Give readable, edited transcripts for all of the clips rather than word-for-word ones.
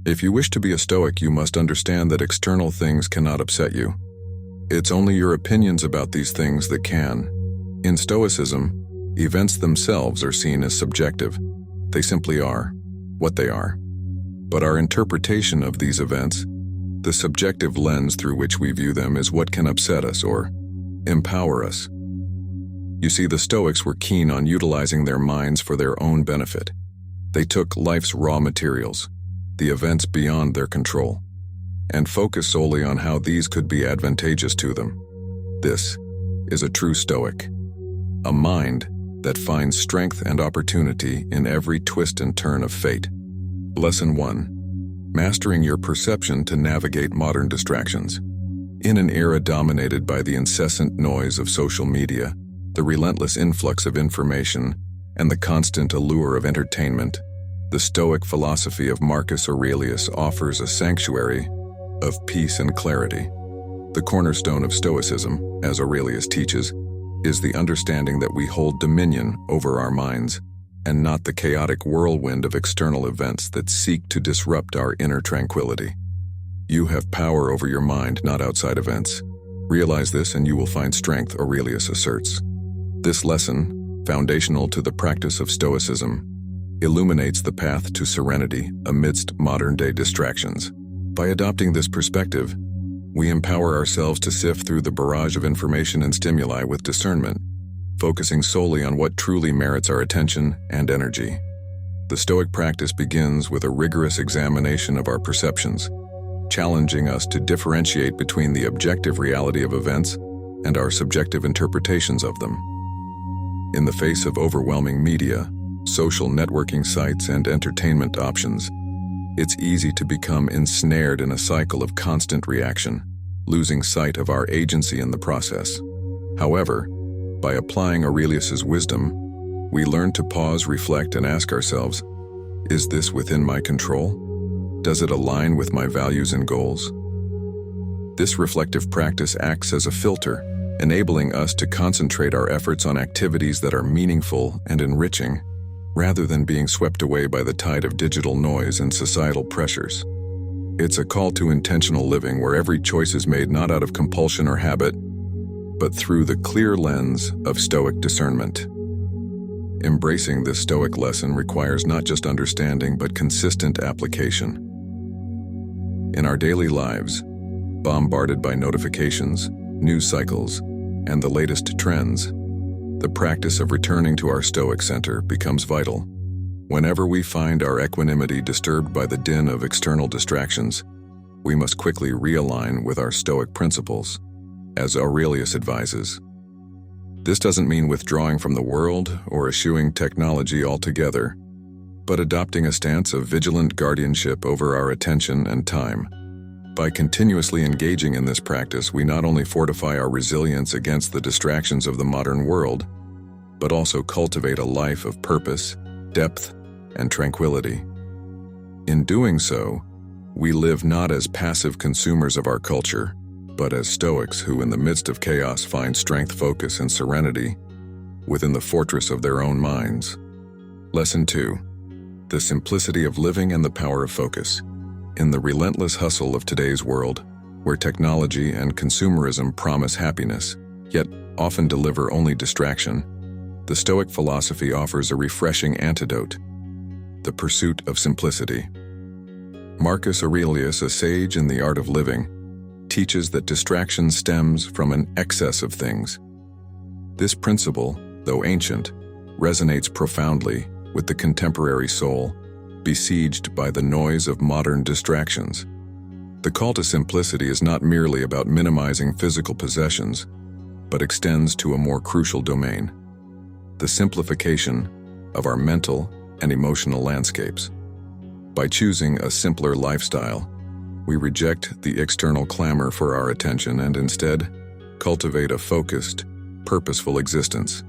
If you wish to be a Stoic, you must understand that external things cannot upset you. It's only your opinions about these things that can. In Stoicism, events themselves are seen as subjective. They simply are what they are. But our interpretation of these events, the subjective lens through which we view them, is what can upset us or empower us. You see, the Stoics were keen on utilizing their minds for their own benefit. They took life's raw materials, the events beyond their control, and focused solely on how these could be advantageous to them. This is a true Stoic, a mind that finds strength and opportunity in every twist and turn of fate. Lesson 1. Mastering your perception to navigate modern distractions. In an era dominated by the incessant noise of social media, the relentless influx of information, and the constant allure of entertainment, the Stoic philosophy of Marcus Aurelius offers a sanctuary of peace and clarity. The cornerstone of Stoicism, as Aurelius teaches, is the understanding that we hold dominion over our minds, and not the chaotic whirlwind of external events that seek to disrupt our inner tranquility. You have power over your mind, not outside events. Realize this and you will find strength, Aurelius asserts. This lesson, foundational to the practice of Stoicism, illuminates the path to serenity amidst modern-day distractions. By adopting this perspective, we empower ourselves to sift through the barrage of information and stimuli with discernment, focusing solely on what truly merits our attention and energy. The Stoic practice begins with a rigorous examination of our perceptions, challenging us to differentiate between the objective reality of events and our subjective interpretations of them. In the face of overwhelming media, social networking sites, and entertainment options, it's easy to become ensnared in a cycle of constant reaction, losing sight of our agency in the process. However, by applying Aurelius's wisdom, we learn to pause, reflect, and ask ourselves, is this within my control? Does it align with my values and goals? This reflective practice acts as a filter, enabling us to concentrate our efforts on activities that are meaningful and enriching, rather than being swept away by the tide of digital noise and societal pressures. It's a call to intentional living where every choice is made not out of compulsion or habit, but through the clear lens of Stoic discernment. Embracing this Stoic lesson requires not just understanding but consistent application. In our daily lives, bombarded by notifications, news cycles, and the latest trends, the practice of returning to our Stoic center becomes vital. Whenever we find our equanimity disturbed by the din of external distractions, we must quickly realign with our Stoic principles, as Aurelius advises. This doesn't mean withdrawing from the world or eschewing technology altogether, but adopting a stance of vigilant guardianship over our attention and time. By continuously engaging in this practice, we not only fortify our resilience against the distractions of the modern world, but also cultivate a life of purpose, depth, and tranquility. In doing so, we live not as passive consumers of our culture, but as Stoics who, in the midst of chaos, find strength, focus, and serenity within the fortress of their own minds. Lesson 2. The simplicity of living and the power of focus. In the relentless hustle of today's world, where technology and consumerism promise happiness, yet often deliver only distraction, the Stoic philosophy offers a refreshing antidote: the pursuit of simplicity. Marcus Aurelius, a sage in the art of living, teaches that distraction stems from an excess of things. This principle, though ancient, resonates profoundly with the contemporary soul, besieged by the noise of modern distractions. The call to simplicity is not merely about minimizing physical possessions, but extends to a more crucial domain: the simplification of our mental and emotional landscapes. By choosing a simpler lifestyle, we reject the external clamor for our attention and instead cultivate a focused, purposeful existence.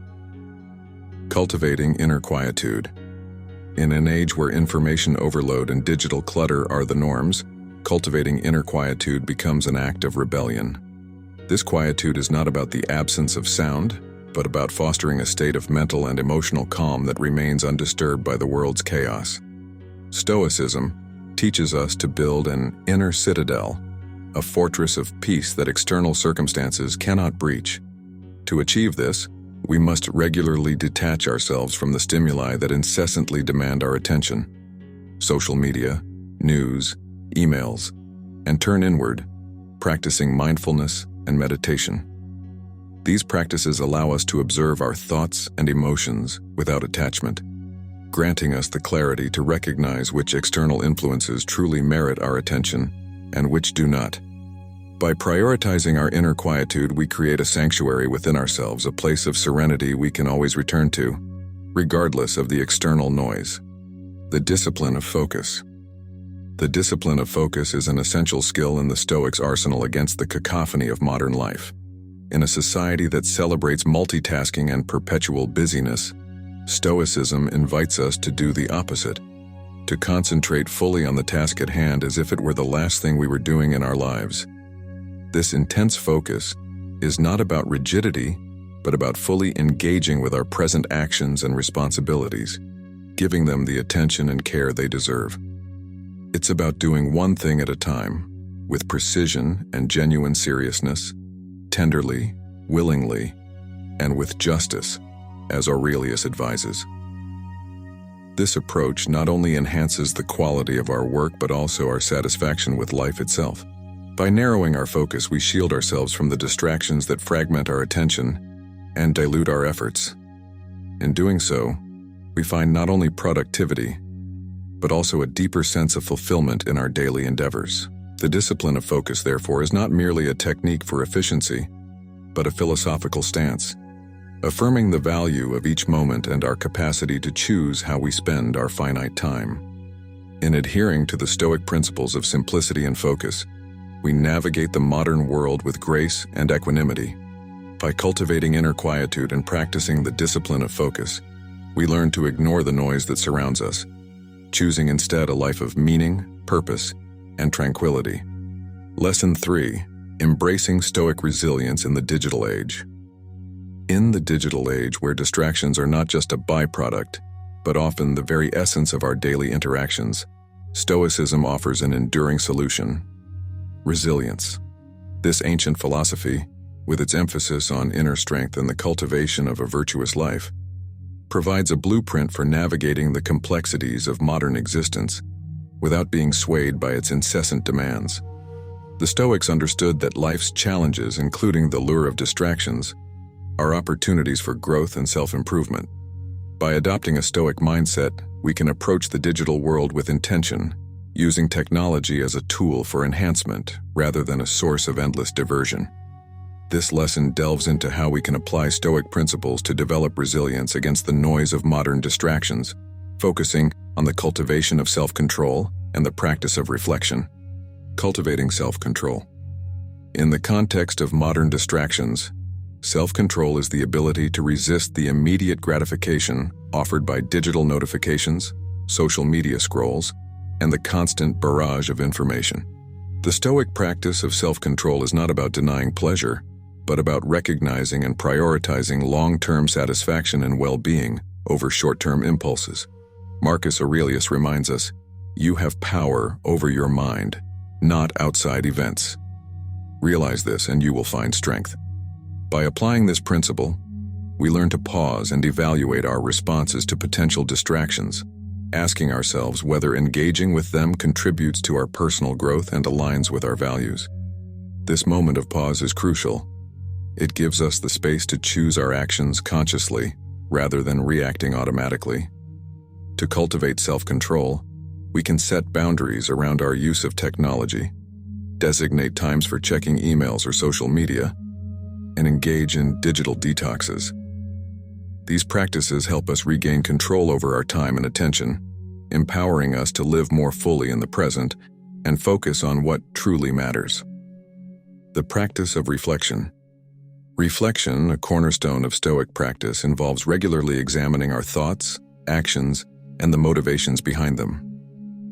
Cultivating inner quietude. In an age where information overload and digital clutter are the norms, cultivating inner quietude becomes an act of rebellion. This quietude is not about the absence of sound, but about fostering a state of mental and emotional calm that remains undisturbed by the world's chaos. Stoicism, teaches us to build an inner citadel, a fortress of peace that external circumstances cannot breach. To achieve this, we must regularly detach ourselves from the stimuli that incessantly demand our attention, social media, news, emails, and turn inward, practicing mindfulness and meditation. These practices allow us to observe our thoughts and emotions without attachment, granting us the clarity to recognize which external influences truly merit our attention and which do not. By prioritizing our inner quietude, we create a sanctuary within ourselves, a place of serenity we can always return to, regardless of the external noise. The discipline of focus. The discipline of focus is an essential skill in the Stoics' arsenal against the cacophony of modern life. In a society that celebrates multitasking and perpetual busyness, Stoicism invites us to do the opposite, to concentrate fully on the task at hand as if it were the last thing we were doing in our lives. This intense focus is not about rigidity, but about fully engaging with our present actions and responsibilities, giving them the attention and care they deserve. It's about doing one thing at a time, with precision and genuine seriousness, tenderly, willingly, and with justice, as Aurelius advises. This approach not only enhances the quality of our work but also our satisfaction with life itself. By narrowing our focus, we shield ourselves from the distractions that fragment our attention and dilute our efforts. In doing so, we find not only productivity, but also a deeper sense of fulfillment in our daily endeavors. The discipline of focus, therefore, is not merely a technique for efficiency, but a philosophical stance, affirming the value of each moment and our capacity to choose how we spend our finite time. In adhering to the Stoic principles of simplicity and focus, we navigate the modern world with grace and equanimity. By cultivating inner quietude and practicing the discipline of focus, we learn to ignore the noise that surrounds us, choosing instead a life of meaning, purpose, and tranquility. Lesson 3: Embracing Stoic resilience in the digital age. In the digital age, where distractions are not just a byproduct, but often the very essence of our daily interactions, Stoicism offers an enduring solution: resilience. This ancient philosophy, with its emphasis on inner strength and the cultivation of a virtuous life, provides a blueprint for navigating the complexities of modern existence without being swayed by its incessant demands. The Stoics understood that life's challenges, including the lure of distractions, are opportunities for growth and self-improvement. By adopting a Stoic mindset, we can approach the digital world with intention, using technology as a tool for enhancement rather than a source of endless diversion. This lesson delves into how we can apply Stoic principles to develop resilience against the noise of modern distractions, focusing on the cultivation of self-control and the practice of reflection. Cultivating self-control. In the context of modern distractions, self-control is the ability to resist the immediate gratification offered by digital notifications, social media scrolls, and the constant barrage of information. The Stoic practice of self-control is not about denying pleasure, but about recognizing and prioritizing long-term satisfaction and well-being over short-term impulses. Marcus Aurelius reminds us, "You have power over your mind, not outside events." Realize this and you will find strength. By applying this principle, we learn to pause and evaluate our responses to potential distractions, asking ourselves whether engaging with them contributes to our personal growth and aligns with our values. This moment of pause is crucial. It gives us the space to choose our actions consciously rather than reacting automatically. To cultivate self-control, we can set boundaries around our use of technology, designate times for checking emails or social media, and engage in digital detoxes. These practices help us regain control over our time and attention, empowering us to live more fully in the present and focus on what truly matters. The practice of reflection. Reflection, a cornerstone of Stoic practice, involves regularly examining our thoughts, actions, and the motivations behind them.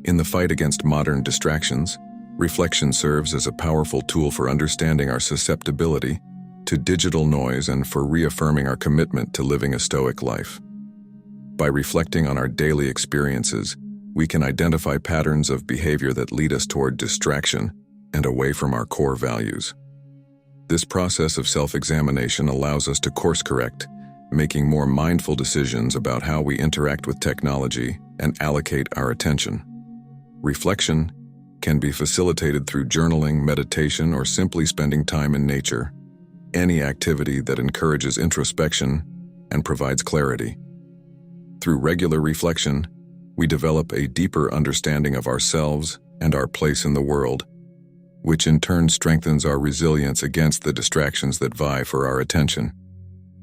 In the fight against modern distractions, reflection serves as a powerful tool for understanding our susceptibility to digital noise and for reaffirming our commitment to living a Stoic life. By reflecting on our daily experiences, we can identify patterns of behavior that lead us toward distraction and away from our core values. This process of self-examination allows us to course-correct, making more mindful decisions about how we interact with technology and allocate our attention. Reflection can be facilitated through journaling, meditation, or simply spending time in nature, any activity that encourages introspection and provides clarity. Through regular reflection, we develop a deeper understanding of ourselves and our place in the world, which in turn strengthens our resilience against the distractions that vie for our attention.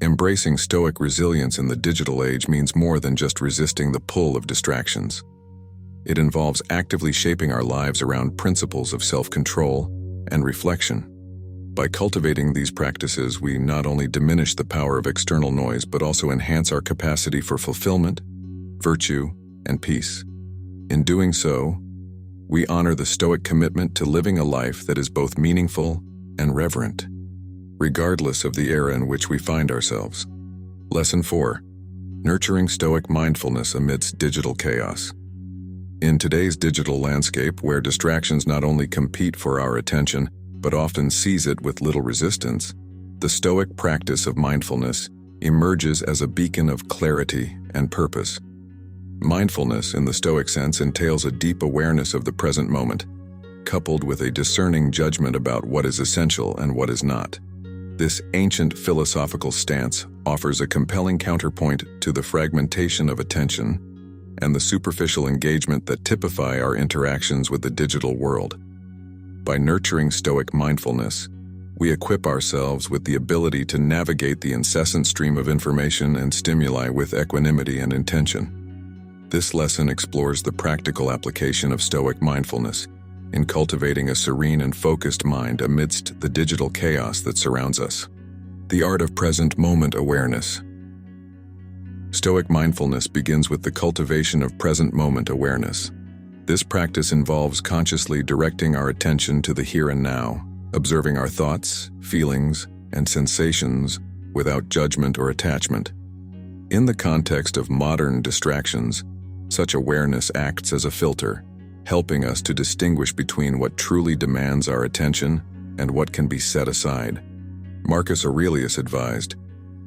Embracing Stoic resilience in the digital age means more than just resisting the pull of distractions. It involves actively shaping our lives around principles of self-control and reflection. By cultivating these practices, we not only diminish the power of external noise, but also enhance our capacity for fulfillment, virtue, and peace. In doing so, we honor the Stoic commitment to living a life that is both meaningful and reverent, regardless of the era in which we find ourselves. Lesson 4. Nurturing Stoic mindfulness amidst digital chaos. In today's digital landscape, where distractions not only compete for our attention, but often seize it with little resistance, the Stoic practice of mindfulness emerges as a beacon of clarity and purpose. Mindfulness, in the Stoic sense, entails a deep awareness of the present moment, coupled with a discerning judgment about what is essential and what is not. This ancient philosophical stance offers a compelling counterpoint to the fragmentation of attention and the superficial engagement that typify our interactions with the digital world. By nurturing Stoic mindfulness, we equip ourselves with the ability to navigate the incessant stream of information and stimuli with equanimity and intention. This lesson explores the practical application of Stoic mindfulness in cultivating a serene and focused mind amidst the digital chaos that surrounds us. The art of present moment awareness. Stoic mindfulness begins with the cultivation of present moment awareness. This practice involves consciously directing our attention to the here and now, observing our thoughts, feelings, and sensations without judgment or attachment. In the context of modern distractions, such awareness acts as a filter, helping us to distinguish between what truly demands our attention and what can be set aside. Marcus Aurelius advised,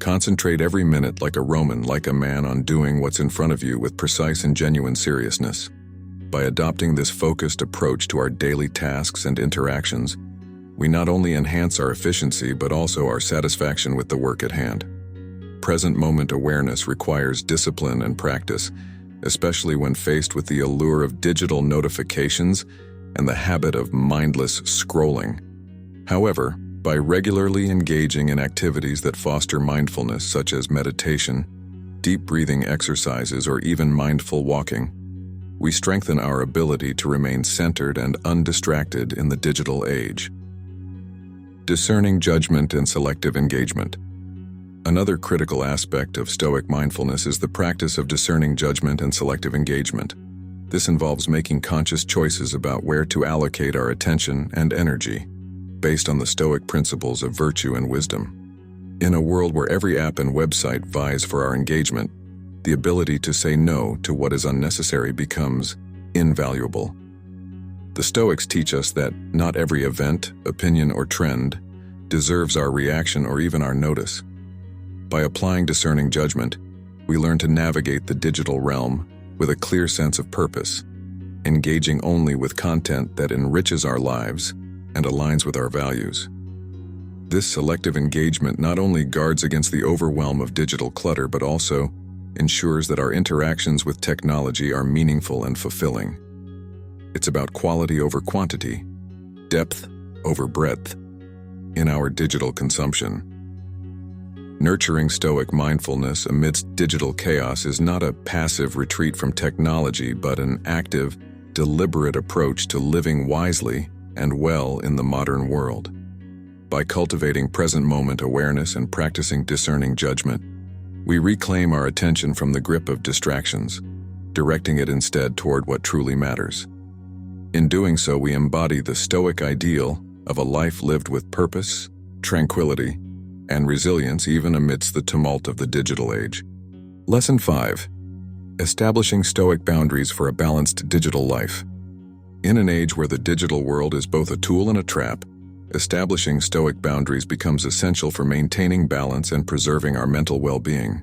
"Concentrate every minute like a Roman, like a man, on doing what's in front of you with precise and genuine seriousness." By adopting this focused approach to our daily tasks and interactions, we not only enhance our efficiency but also our satisfaction with the work at hand. Present moment awareness requires discipline and practice, especially when faced with the allure of digital notifications and the habit of mindless scrolling. However, by regularly engaging in activities that foster mindfulness, such as meditation, deep breathing exercises, or even mindful walking, we strengthen our ability to remain centered and undistracted in the digital age. Discerning judgment and selective engagement. Another critical aspect of Stoic mindfulness is the practice of discerning judgment and selective engagement. This involves making conscious choices about where to allocate our attention and energy, based on the Stoic principles of virtue and wisdom. In a world where every app and website vies for our engagement, the ability to say no to what is unnecessary becomes invaluable. The Stoics teach us that not every event, opinion, or trend deserves our reaction or even our notice. By applying discerning judgment, we learn to navigate the digital realm with a clear sense of purpose, engaging only with content that enriches our lives and aligns with our values. This selective engagement not only guards against the overwhelm of digital clutter, but also ensures that our interactions with technology are meaningful and fulfilling. It's about quality over quantity, depth over breadth in our digital consumption. Nurturing Stoic mindfulness amidst digital chaos is not a passive retreat from technology, but an active, deliberate approach to living wisely and well in the modern world. By cultivating present moment awareness and practicing discerning judgment, we reclaim our attention from the grip of distractions, directing it instead toward what truly matters. In doing so, we embody the Stoic ideal of a life lived with purpose, tranquility, and resilience even amidst the tumult of the digital age. Lesson 5. Establishing Stoic boundaries for a balanced digital life. In an age where the digital world is both a tool and a trap, establishing Stoic boundaries becomes essential for maintaining balance and preserving our mental well-being.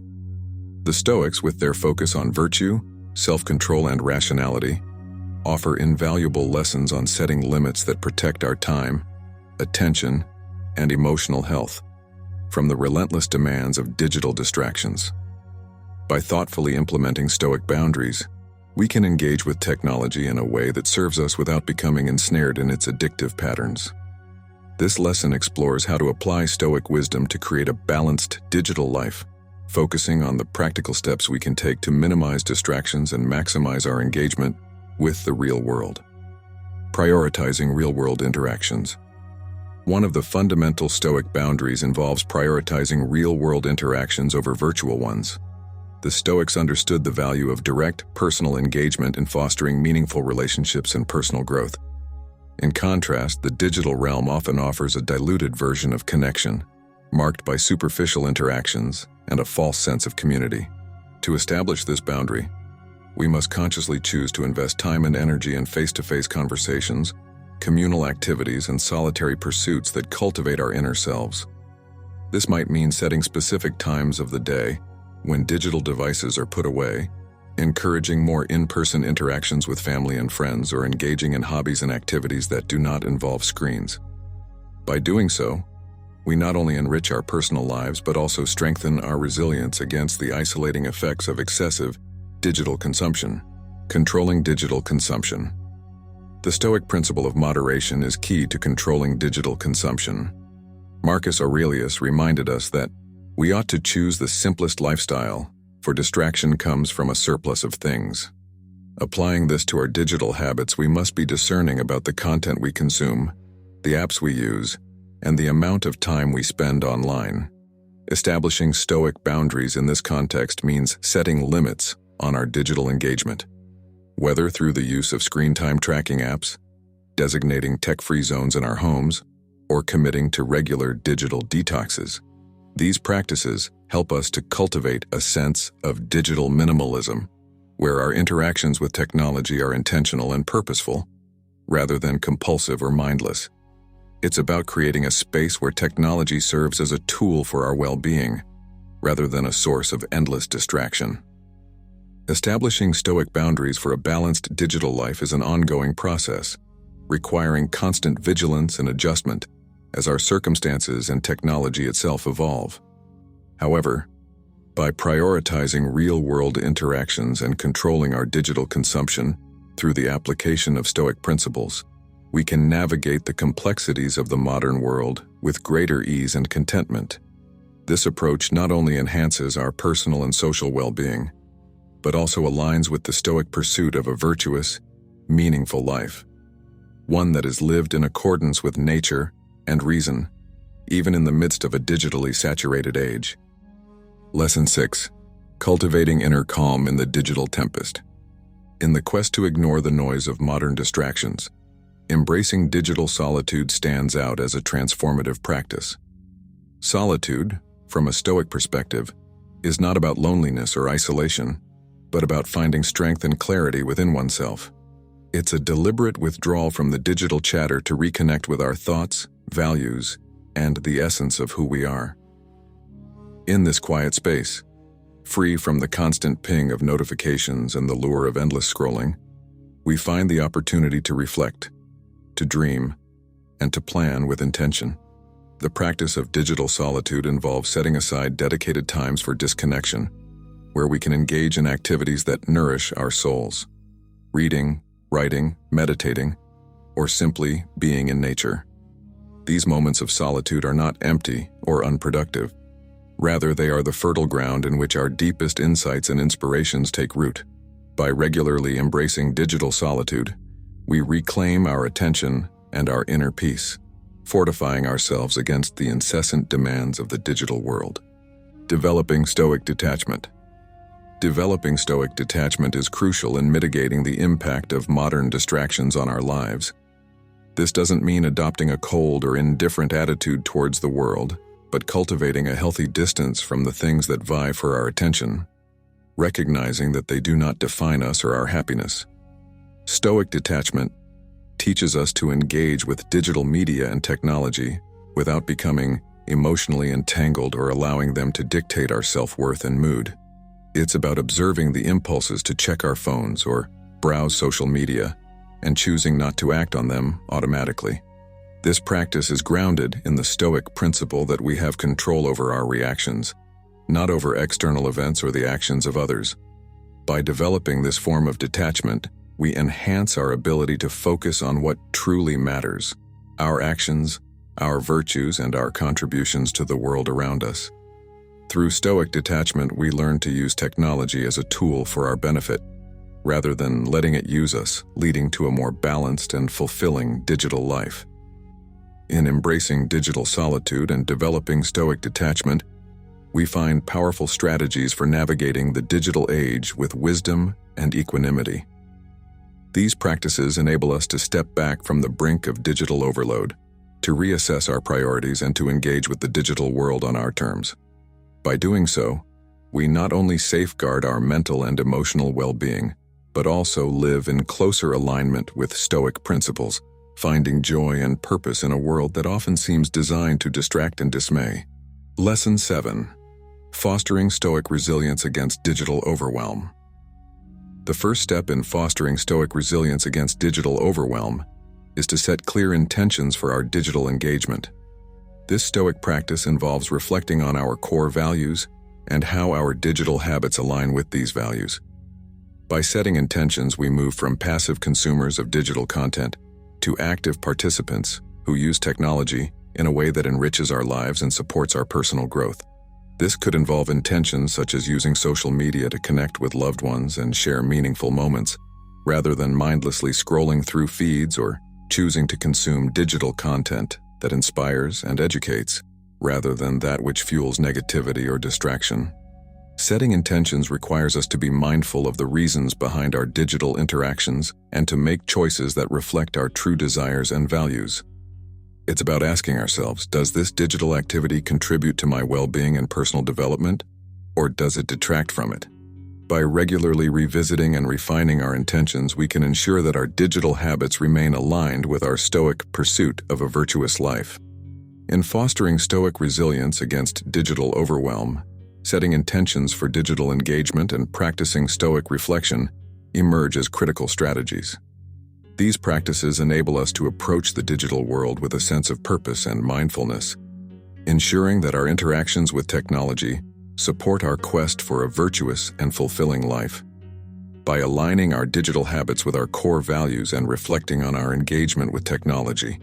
The Stoics, with their focus on virtue, self-control, and rationality, offer invaluable lessons on setting limits that protect our time, attention, and emotional health from the relentless demands of digital distractions. By thoughtfully implementing Stoic boundaries, we can engage with technology in a way that serves us without becoming ensnared in its addictive patterns. This lesson explores how to apply Stoic wisdom to create a balanced digital life, focusing on the practical steps we can take to minimize distractions and maximize our engagement with the real world. Prioritizing real-world interactions. One of the fundamental Stoic boundaries involves prioritizing real-world interactions over virtual ones. The Stoics understood the value of direct, personal engagement in fostering meaningful relationships and personal growth. In contrast, the digital realm often offers a diluted version of connection, marked by superficial interactions and a false sense of community. To establish this boundary, we must consciously choose to invest time and energy in face-to-face conversations, communal activities, and solitary pursuits that cultivate our inner selves. This might mean setting specific times of the day when digital devices are put away, encouraging more in-person interactions with family and friends, or engaging in hobbies and activities that do not involve screens. By doing so, we not only enrich our personal lives but also strengthen our resilience against the isolating effects of excessive digital consumption. Controlling digital consumption. The Stoic principle of moderation is key to controlling digital consumption. Marcus Aurelius reminded us that we ought to choose the simplest lifestyle, for distraction comes from a surplus of things. Applying this to our digital habits, we must be discerning about the content we consume, the apps we use, and the amount of time we spend online. Establishing Stoic boundaries in this context means setting limits on our digital engagement, whether through the use of screen time tracking apps, designating tech-free zones in our homes, or committing to regular digital detoxes. These practices help us to cultivate a sense of digital minimalism, where our interactions with technology are intentional and purposeful, rather than compulsive or mindless. It's about creating a space where technology serves as a tool for our well-being, rather than a source of endless distraction. Establishing Stoic boundaries for a balanced digital life is an ongoing process, requiring constant vigilance and adjustment as our circumstances and technology itself evolve. However, by prioritizing real-world interactions and controlling our digital consumption through the application of Stoic principles, we can navigate the complexities of the modern world with greater ease and contentment. This approach not only enhances our personal and social well-being, but also aligns with the Stoic pursuit of a virtuous, meaningful life, one that is lived in accordance with nature and reason, even in the midst of a digitally saturated age. Lesson 6. Cultivating inner calm in the digital tempest. In the quest to ignore the noise of modern distractions, embracing digital solitude stands out as a transformative practice. Solitude, from a Stoic perspective, is not about loneliness or isolation, but about finding strength and clarity within oneself. It's a deliberate withdrawal from the digital chatter to reconnect with our thoughts, values, and the essence of who we are. In this quiet space, free from the constant ping of notifications and the lure of endless scrolling, we find the opportunity to reflect, to dream, and to plan with intention. The practice of digital solitude involves setting aside dedicated times for disconnection, where we can engage in activities that nourish our souls. Reading, writing, meditating, or simply being in nature. These moments of solitude are not empty or unproductive. Rather, they are the fertile ground in which our deepest insights and inspirations take root. By regularly embracing digital solitude, we reclaim our attention and our inner peace, fortifying ourselves against the incessant demands of the digital world. Developing Stoic detachment. Developing Stoic detachment is crucial in mitigating the impact of modern distractions on our lives. This doesn't mean adopting a cold or indifferent attitude towards the world, but cultivating a healthy distance from the things that vie for our attention. recognizing that they do not define us or our happiness. Stoic detachment teaches us to engage with digital media and technology without becoming emotionally entangled or allowing them to dictate our self-worth and mood. It's about observing the impulses to check our phones or browse social media and choosing not to act on them automatically. This practice is grounded in the Stoic principle that we have control over our reactions, not over external events or the actions of others. By developing this form of detachment, we enhance our ability to focus on what truly matters: our actions, our virtues, and our contributions to the world around us. Through Stoic detachment, we learn to use technology as a tool for our benefit, rather than letting it use us, leading to a more balanced and fulfilling digital life. In embracing digital solitude and developing Stoic detachment, we find powerful strategies for navigating the digital age with wisdom and equanimity. These practices enable us to step back from the brink of digital overload, to reassess our priorities and to engage with the digital world on our terms. By doing so, we not only safeguard our mental and emotional well-being, but also live in closer alignment with Stoic principles, finding joy and purpose in a world that often seems designed to distract and dismay. Lesson 7. Fostering Stoic resilience against digital overwhelm. The first step in fostering Stoic resilience against digital overwhelm is to set clear intentions for our digital engagement. This Stoic practice involves reflecting on our core values and how our digital habits align with these values. By setting intentions, we move from passive consumers of digital content to active participants who use technology in a way that enriches our lives and supports our personal growth. This could involve intentions such as using social media to connect with loved ones and share meaningful moments, rather than mindlessly scrolling through feeds or choosing to consume digital content that inspires and educates, rather than that which fuels negativity or distraction. Setting intentions requires us to be mindful of the reasons behind our digital interactions and to make choices that reflect our true desires and values. It's about asking ourselves, does this digital activity contribute to my well-being and personal development, or does it detract from it? By regularly revisiting and refining our intentions, we can ensure that our digital habits remain aligned with our Stoic pursuit of a virtuous life. In fostering Stoic resilience against digital overwhelm, setting intentions for digital engagement and practicing Stoic reflection emerge as critical strategies. These practices enable us to approach the digital world with a sense of purpose and mindfulness, ensuring that our interactions with technology support our quest for a virtuous and fulfilling life. By aligning our digital habits with our core values and reflecting on our engagement with technology,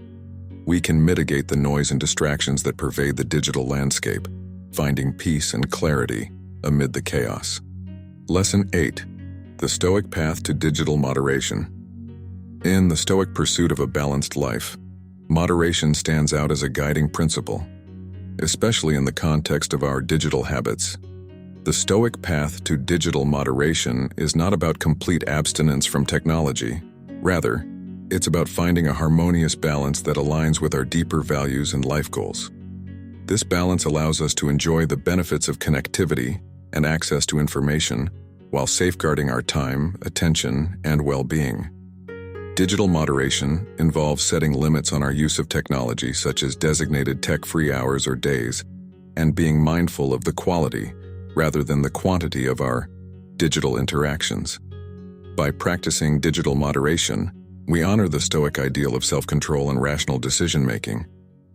we can mitigate the noise and distractions that pervade the digital landscape, finding peace and clarity amid the chaos. Lesson 8. The Stoic Path to Digital Moderation. In the Stoic pursuit of a balanced life, moderation stands out as a guiding principle, especially in the context of our digital habits. The Stoic path to digital moderation is not about complete abstinence from technology. Rather, it's about finding a harmonious balance that aligns with our deeper values and life goals. This balance allows us to enjoy the benefits of connectivity and access to information while safeguarding our time, attention, and well-being. Digital moderation involves setting limits on our use of technology, such as designated tech-free hours or days, and being mindful of the quality rather than the quantity of our digital interactions. By practicing digital moderation, we honor the Stoic ideal of self-control and rational decision-making,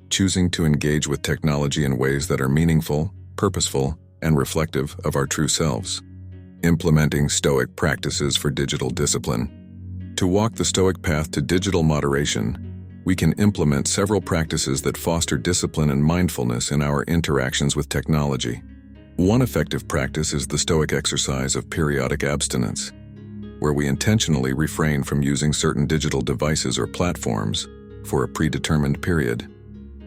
choosing to engage with technology in ways that are meaningful, purposeful, and reflective of our true selves. Implementing Stoic practices for digital discipline. To walk the Stoic path to digital moderation, we can implement several practices that foster discipline and mindfulness in our interactions with technology. One effective practice is the Stoic exercise of periodic abstinence, where we intentionally refrain from using certain digital devices or platforms for a predetermined period.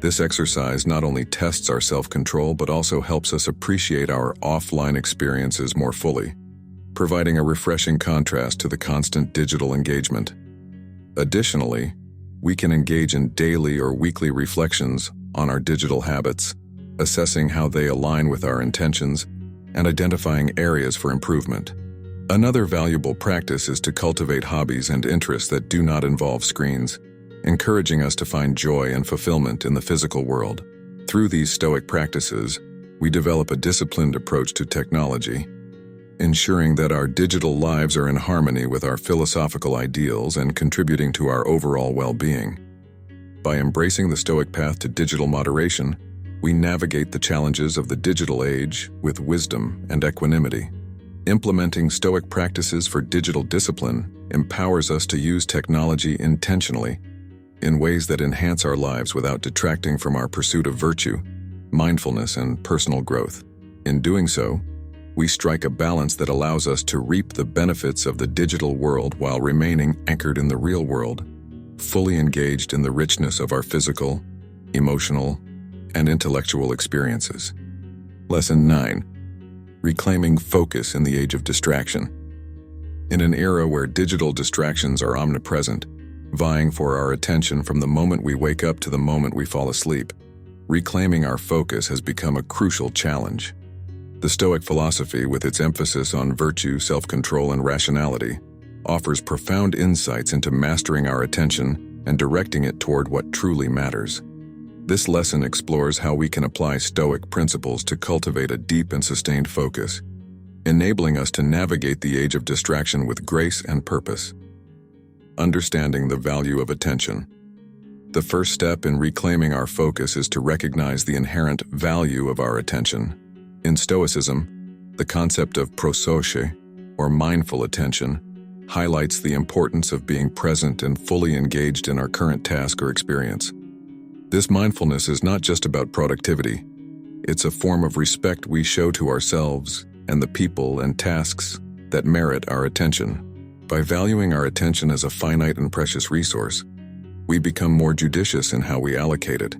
This exercise not only tests our self-control but also helps us appreciate our offline experiences more fully, providing a refreshing contrast to the constant digital engagement. Additionally, we can engage in daily or weekly reflections on our digital habits, assessing how they align with our intentions and identifying areas for improvement. Another valuable practice is to cultivate hobbies and interests that do not involve screens, encouraging us to find joy and fulfillment in the physical world. Through these Stoic practices, we develop a disciplined approach to technology, ensuring that our digital lives are in harmony with our philosophical ideals and contributing to our overall well-being. By embracing the Stoic path to digital moderation, we navigate the challenges of the digital age with wisdom and equanimity. Implementing Stoic practices for digital discipline empowers us to use technology intentionally in ways that enhance our lives without detracting from our pursuit of virtue, mindfulness, and personal growth. In doing so, we strike a balance that allows us to reap the benefits of the digital world while remaining anchored in the real world, fully engaged in the richness of our physical, emotional, and intellectual experiences. Lesson 9. Reclaiming focus in the age of distraction. In an era where digital distractions are omnipresent, vying for our attention from the moment we wake up to the moment we fall asleep, reclaiming our focus has become a crucial challenge. The Stoic philosophy, with its emphasis on virtue, self-control, and rationality, offers profound insights into mastering our attention and directing it toward what truly matters. This lesson explores how we can apply Stoic principles to cultivate a deep and sustained focus, enabling us to navigate the age of distraction with grace and purpose. Understanding the value of attention. The first step in reclaiming our focus is to recognize the inherent value of our attention. In Stoicism, the concept of prosouche, or mindful attention, highlights the importance of being present and fully engaged in our current task or experience. This mindfulness is not just about productivity. It's a form of respect we show to ourselves and the people and tasks that merit our attention. By valuing our attention as a finite and precious resource, we become more judicious in how we allocate it,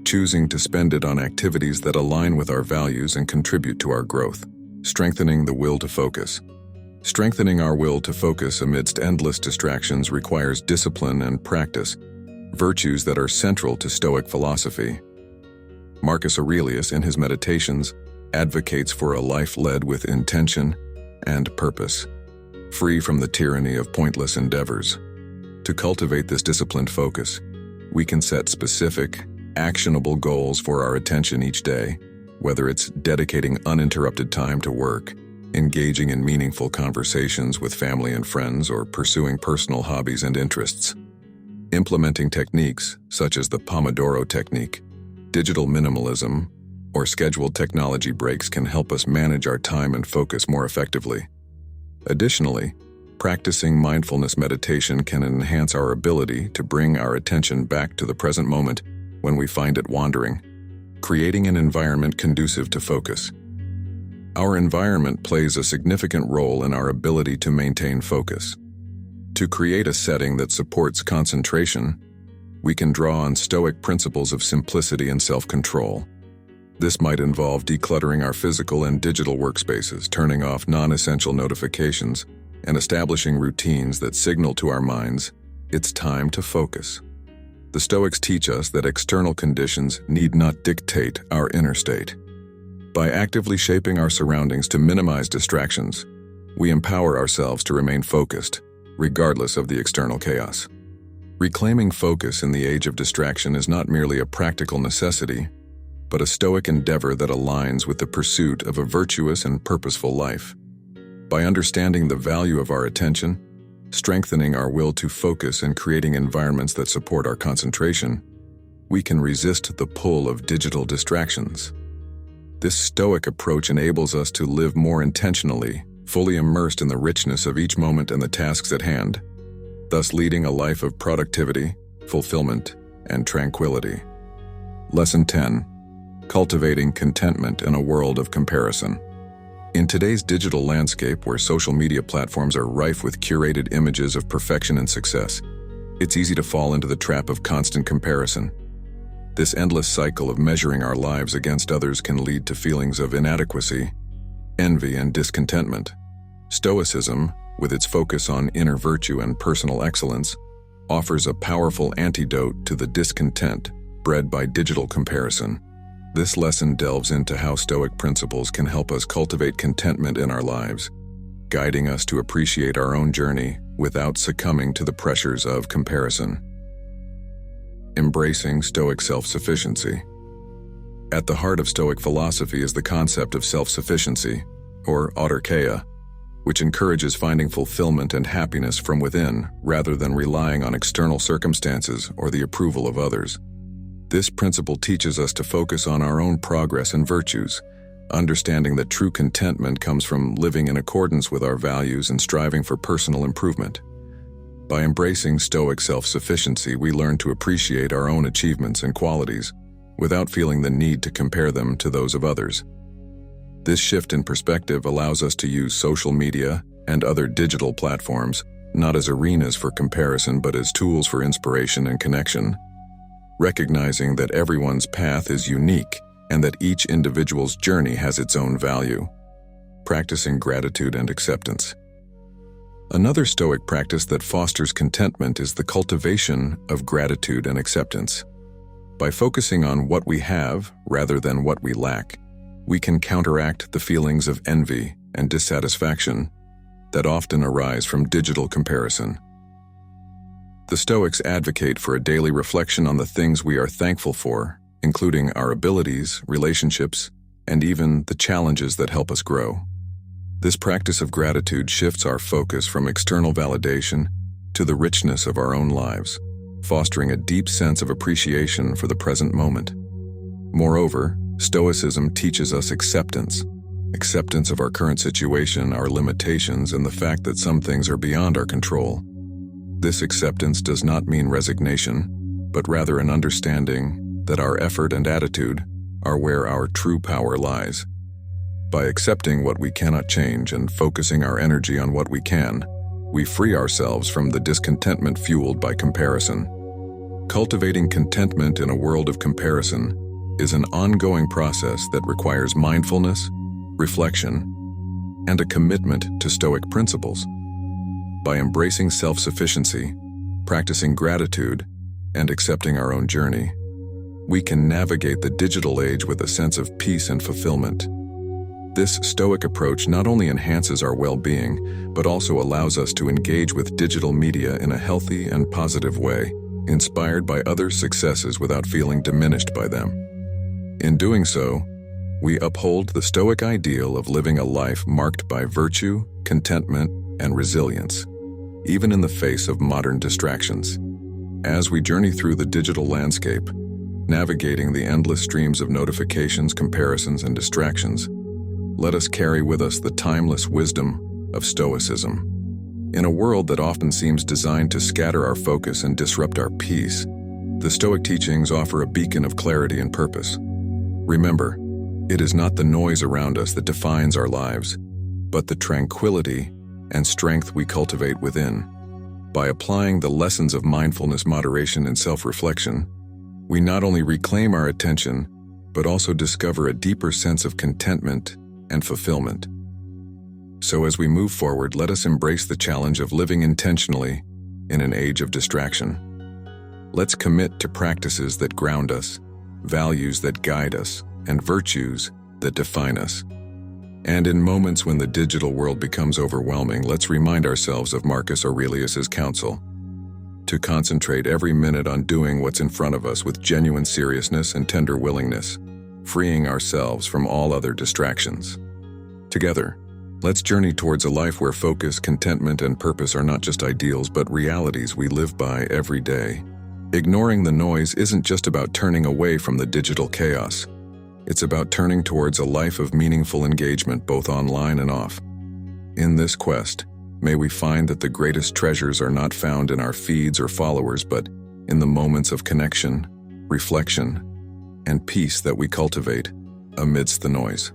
choosing to spend it on activities that align with our values and contribute to our growth. Strengthening the will to focus. Strengthening our will to focus amidst endless distractions requires discipline and practice, virtues that are central to Stoic philosophy. Marcus Aurelius, in his Meditations, advocates for a life led with intention and purpose, free from the tyranny of pointless endeavors. To cultivate this disciplined focus, we can set specific, actionable goals for our attention each day, whether it's dedicating uninterrupted time to work, engaging in meaningful conversations with family and friends, or pursuing personal hobbies and interests. Implementing techniques such as the Pomodoro technique, digital minimalism, or scheduled technology breaks can help us manage our time and focus more effectively. Additionally, practicing mindfulness meditation can enhance our ability to bring our attention back to the present moment when we find it wandering, creating an environment conducive to focus. Our environment plays a significant role in our ability to maintain focus. To create a setting that supports concentration, we can draw on Stoic principles of simplicity and self-control. This might involve decluttering our physical and digital workspaces, turning off non-essential notifications, and establishing routines that signal to our minds it's time to focus. The Stoics teach us that external conditions need not dictate our inner state. By actively shaping our surroundings to minimize distractions, we empower ourselves to remain focused, regardless of the external chaos. Reclaiming focus in the age of distraction is not merely a practical necessity, but a Stoic endeavor that aligns with the pursuit of a virtuous and purposeful life. By understanding the value of our attention, strengthening our will to focus, and creating environments that support our concentration, we can resist the pull of digital distractions. This Stoic approach enables us to live more intentionally, fully immersed in the richness of each moment and the tasks at hand, thus leading a life of productivity, fulfillment, and tranquility. Lesson 10. Cultivating contentment in a world of comparison. In today's digital landscape, where social media platforms are rife with curated images of perfection and success, it's easy to fall into the trap of constant comparison. This endless cycle of measuring our lives against others can lead to feelings of inadequacy, envy, and discontentment. Stoicism, with its focus on inner virtue and personal excellence, offers a powerful antidote to the discontent bred by digital comparison. This lesson delves into how Stoic principles can help us cultivate contentment in our lives, guiding us to appreciate our own journey without succumbing to the pressures of comparison. Embracing Stoic self-sufficiency. At the heart of Stoic philosophy is the concept of self-sufficiency, or autarkeia, which encourages finding fulfillment and happiness from within rather than relying on external circumstances or the approval of others. This principle teaches us to focus on our own progress and virtues, understanding that true contentment comes from living in accordance with our values and striving for personal improvement. By embracing Stoic self-sufficiency, we learn to appreciate our own achievements and qualities without feeling the need to compare them to those of others. This shift in perspective allows us to use social media and other digital platforms not as arenas for comparison but as tools for inspiration and connection, recognizing that everyone's path is unique and that each individual's journey has its own value. Practicing gratitude and acceptance. Another Stoic practice that fosters contentment is the cultivation of gratitude and acceptance. By focusing on what we have rather than what we lack, we can counteract the feelings of envy and dissatisfaction that often arise from digital comparison. The Stoics advocate for a daily reflection on the things we are thankful for, including our abilities, relationships, and even the challenges that help us grow. This practice of gratitude shifts our focus from external validation to the richness of our own lives, fostering a deep sense of appreciation for the present moment. Moreover, Stoicism teaches us acceptance of our current situation, our limitations, and the fact that some things are beyond our control. This acceptance does not mean resignation, but rather an understanding that our effort and attitude are where our true power lies. By accepting what we cannot change and focusing our energy on what we can, we free ourselves from the discontentment fueled by comparison. Cultivating contentment in a world of comparison is an ongoing process that requires mindfulness, reflection, and a commitment to Stoic principles. By embracing self-sufficiency, practicing gratitude, and accepting our own journey, we can navigate the digital age with a sense of peace and fulfillment. This Stoic approach not only enhances our well-being, but also allows us to engage with digital media in a healthy and positive way, inspired by others' successes without feeling diminished by them. In doing so, we uphold the Stoic ideal of living a life marked by virtue, contentment, and resilience, even in the face of modern distractions. As we journey through the digital landscape, navigating the endless streams of notifications, comparisons, and distractions, let us carry with us the timeless wisdom of Stoicism. In a world that often seems designed to scatter our focus and disrupt our peace, the Stoic teachings offer a beacon of clarity and purpose. Remember, it is not the noise around us that defines our lives, but the tranquility and strength we cultivate within. By applying the lessons of mindfulness, moderation, and self-reflection, we not only reclaim our attention, but also discover a deeper sense of contentment and fulfillment. So as we move forward, let us embrace the challenge of living intentionally in an age of distraction. Let's commit to practices that ground us, values that guide us, and virtues that define us. And in moments when the digital world becomes overwhelming, let's remind ourselves of Marcus Aurelius's counsel: to concentrate every minute on doing what's in front of us with genuine seriousness and tender willingness, freeing ourselves from all other distractions. Together, let's journey towards a life where focus, contentment, and purpose are not just ideals but realities we live by every day. Ignoring the noise isn't just about turning away from the digital chaos. It's about turning towards a life of meaningful engagement both online and off. In this quest, may we find that the greatest treasures are not found in our feeds or followers, but in the moments of connection, reflection, and peace that we cultivate amidst the noise.